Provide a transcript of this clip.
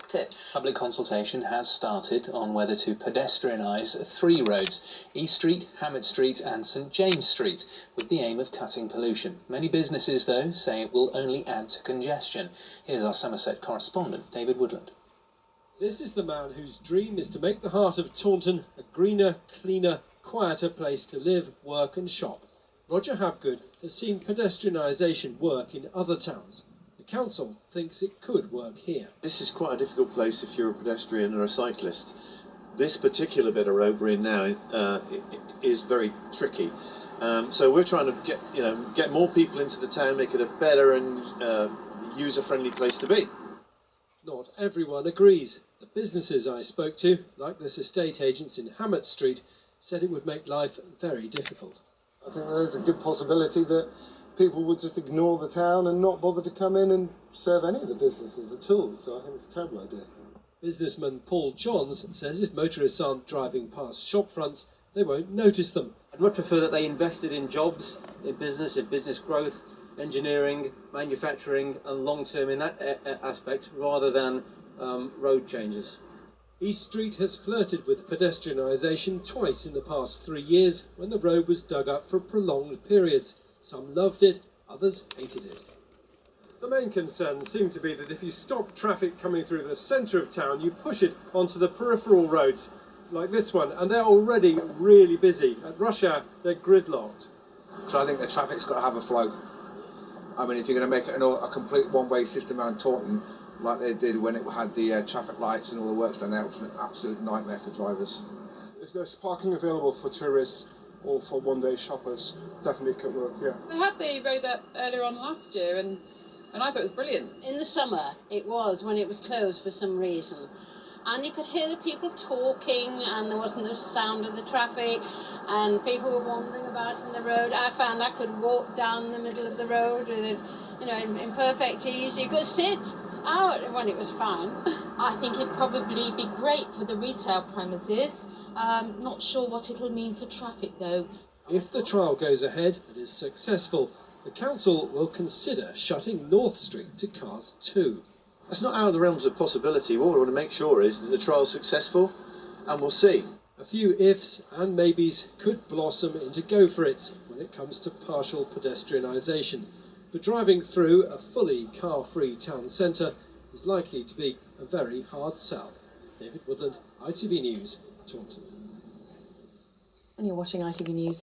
active. Public consultation has started on whether to pedestrianise 3 roads, East Street, Hammett Street and St James Street, with the aim of cutting pollution. Many businesses, though, say it will only add to congestion. Here's our Somerset correspondent, David Woodland. This is the man whose dream is to make the heart of Taunton a greener, cleaner, quieter place to live, work and shop. Roger Habgood has seen pedestrianisation work in other towns. The council thinks it could work here. This is quite a difficult place if you're a pedestrian or a cyclist. This particular bit of road we're in now is very tricky. So we're trying to get more people into the town, make it a better and user-friendly place to be. Not everyone agrees. The businesses I spoke to, like this estate agents in Hammett Street, said it would make life very difficult. I think there's a good possibility that people would just ignore the town and not bother to come in and serve any of the businesses at all, so I think it's a terrible idea. Businessman Paul Johns says if motorists aren't driving past shop fronts, they won't notice them. I'd much prefer that they invested in jobs, in business growth, engineering, manufacturing and long-term in that aspect rather than road changes. East Street has flirted with pedestrianisation twice in the past 3 years when the road was dug up for prolonged periods. Some loved it, others hated it. The main concern seemed to be that if you stop traffic coming through the centre of town, you push it onto the peripheral roads, like this one, and they're already really busy. At rush hour, they're gridlocked. So I think the traffic's got to have a flow. I mean, if you're going to make it a complete one-way system around Taunton, like they did when it had the traffic lights and all the works done there, it was an absolute nightmare for drivers. If there's parking available for tourists or for one-day shoppers, definitely could work, yeah. They had the road up earlier on last year and I thought it was brilliant. In the summer it was, when it was closed for some reason. And you could hear the people talking and there wasn't the sound of the traffic and people were wandering about in the road. I found I could walk down the middle of the road with it, in perfect ease. You could sit out when it was fine. I think it'd probably be great for the retail premises. Not sure what it'll mean for traffic though. If the trial goes ahead and is successful, the council will consider shutting North Street to cars too. That's not out of the realms of possibility. What we want to make sure is that the trial's successful, and we'll see. A few ifs and maybes could blossom into go for it when it comes to partial pedestrianisation. But driving through a fully car-free town centre is likely to be a very hard sell. David Woodland, ITV News, Taunton. And you're watching ITV News.